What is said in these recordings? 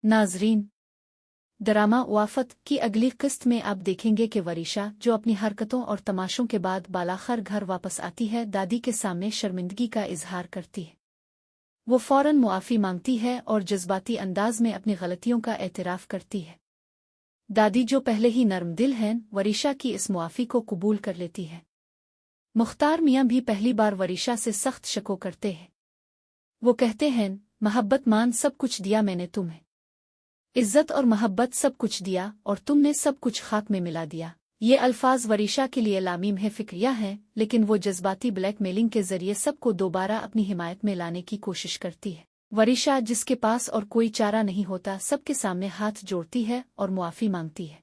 नाजरीन, ड्रामा उआफत की अगली किस्त में आप देखेंगे कि वरीशा जो अपनी हरकतों और तमाशों के बाद बालाखर घर वापस आती है, दादी के सामने शर्मिंदगी का इजहार करती है। वो फौरन मुआफ़ी मांगती है और जज्बाती अंदाज में अपनी गलतियों का एतराफ़ करती है। दादी जो पहले ही नरम दिल हैं, वरीशा की इस मुआफ़ी को कबूल कर लेती है। मुख्तार मियाँ भी पहली बार वरीशा से सख्त शको करते हैं। वो कहते हैं, मोहब्बत मान सब कुछ दिया मैंने तुम्हें, इज्जत और मोहब्बत सब कुछ दिया और तुमने सब कुछ खाक में मिला दिया। ये अल्फाज वरीशा के लिए लामीम है, फिक्रिया है, लेकिन वो जज्बाती ब्लैकमेलिंग के जरिए सबको दोबारा अपनी हिमायत में लाने की कोशिश करती है। वरीशा जिसके पास और कोई चारा नहीं होता, सबके सामने हाथ जोड़ती है और मुआफ़ी मांगती है,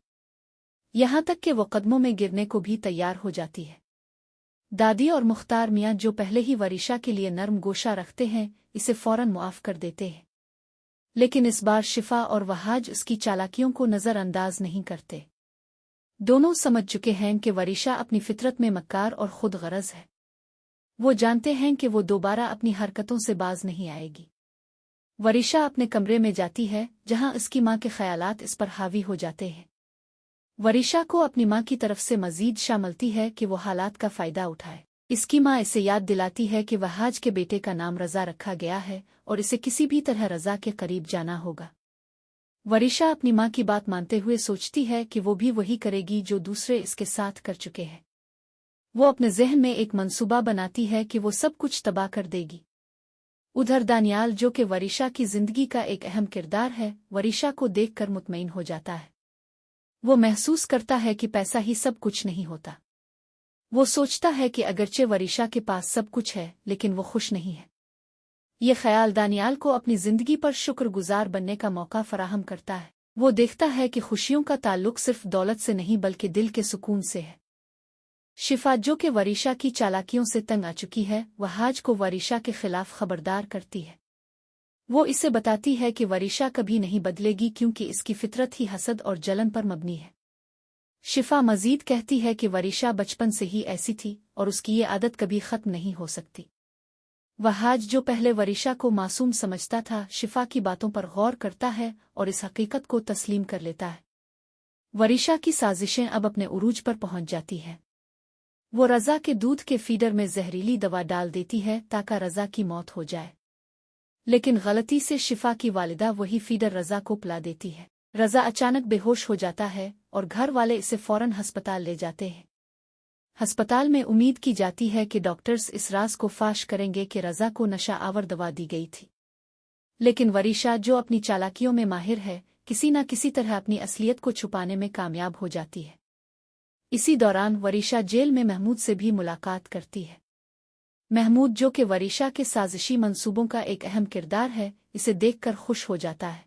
यहाँ तक कि वो कदमों में गिरने को भी तैयार हो जाती है। दादी और मुख्तार मियाँ जो पहले ही वरीशा के लिए नर्म गोशा रखते हैं, इसे फौरन मुआफ़ कर देते हैं। लेकिन इस बार शिफा और वहाज उसकी चालाकियों को नज़रअंदाज नहीं करते। दोनों समझ चुके हैं कि वरीशा अपनी फितरत में मक्कार और खुद गरज है। वो जानते हैं कि वो दोबारा अपनी हरकतों से बाज नहीं आएगी। वरीशा अपने कमरे में जाती है, जहां उसकी माँ के ख्यालात इस पर हावी हो जाते हैं। वरीशा को अपनी माँ की तरफ से मजीद शामिलती है कि वो हालात का फ़ायदा उठाए। इसकी माँ इसे याद दिलाती है कि वहाज के बेटे का नाम रज़ा रखा गया है और इसे किसी भी तरह रज़ा के करीब जाना होगा। वरीशा अपनी माँ की बात मानते हुए सोचती है कि वो भी वही करेगी जो दूसरे इसके साथ कर चुके हैं। वो अपने ज़हन में एक मंसूबा बनाती है कि वो सब कुछ तबाह कर देगी। उधर दानियाल जो कि वरीशा की ज़िंदगी का एक अहम किरदार है, वरीशा को देखकर मुतमईन हो जाता है। वो महसूस करता है कि पैसा ही सब कुछ नहीं होता। वो सोचता है कि अगरचे वरीशा के पास सब कुछ है, लेकिन वो खुश नहीं है। ये ख्याल दानियाल को अपनी जिंदगी पर शुक्रगुजार बनने का मौका फराहम करता है। वो देखता है कि खुशियों का ताल्लुक सिर्फ दौलत से नहीं बल्कि दिल के सुकून से है। शिफा जो कि वरीशा की चालाकियों से तंग आ चुकी है, वहाज को वरीशा के खिलाफ खबरदार करती है। वो इसे बताती है कि वरीशा कभी नहीं बदलेगी क्योंकि इसकी फितरत ही हसद और जलन पर मबनी है। शिफा मजीद कहती है कि वरीशा बचपन से ही ऐसी थी और उसकी ये आदत कभी खत्म नहीं हो सकती। वहाज जो पहले वरीशा को मासूम समझता था, शिफा की बातों पर गौर करता है और इस हकीकत को तस्लीम कर लेता है। वरीशा की साजिशें अब अपने उरूज पर पहुंच जाती हैं। वो रज़ा के दूध के फीडर में जहरीली दवा डाल देती है ताकि रज़ा की मौत हो जाए, लेकिन गलती से शिफा की वालिदा वही फीडर रज़ा को पिला देती है। रज़ा अचानक बेहोश हो जाता है और घर वाले इसे फौरन अस्पताल ले जाते हैं। अस्पताल में उम्मीद की जाती है कि डॉक्टर्स इस राज को फाश करेंगे कि रज़ा को नशा आवर दवा दी गई थी, लेकिन वरीशा जो अपनी चालाकियों में माहिर है, किसी न किसी तरह अपनी असलियत को छुपाने में कामयाब हो जाती है। इसी दौरान वरीशा जेल में महमूद से भी मुलाकात करती है। महमूद जो कि वरीशा के साजिशी मंसूबों का एक अहम किरदार है, इसे देखकर खुश हो जाता है।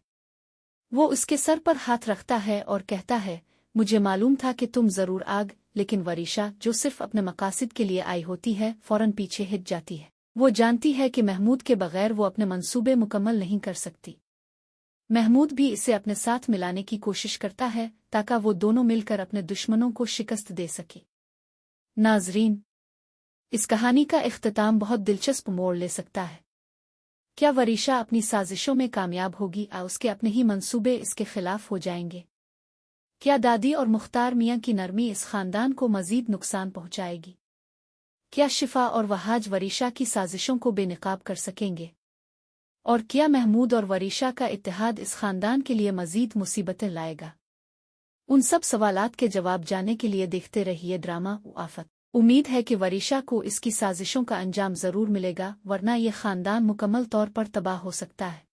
वो उसके सर पर हाथ रखता है और कहता है, मुझे मालूम था कि तुम जरूर आग। लेकिन वरीशा जो सिर्फ अपने मकासद के लिए आई होती है, फौरन पीछे हट जाती है। वो जानती है कि महमूद के बगैर वो अपने मंसूबे मुकम्मल नहीं कर सकती। महमूद भी इसे अपने साथ मिलाने की कोशिश करता है ताकि वो दोनों मिलकर अपने दुश्मनों को शिकस्त दे सके। नाजरीन, इस कहानी का इख्तिताम बहुत दिलचस्प मोड़ ले सकता है। क्या वरीशा अपनी साजिशों में कामयाब होगी या उसके अपने ही मंसूबे इसके खिलाफ हो जाएंगे? क्या दादी और मुख्तार मियाँ की नरमी इस खानदान को मजीद नुकसान पहुँचाएगी? क्या शिफा और वहाज वरीशा की साजिशों को बेनकाब कर सकेंगे? और क्या महमूद और वरीशा का इत्तेहाद इस खानदान के लिए मजीद मुसीबतें लाएगा? उन सब सवालात के जवाब जानने के लिए देखते रहिए ड्रामा उआफत। उम्मीद है कि वरीशा को इसकी साजिशों का अंजाम जरूर मिलेगा, वरना ये खानदान मुकम्मल तौर पर तबाह हो सकता है।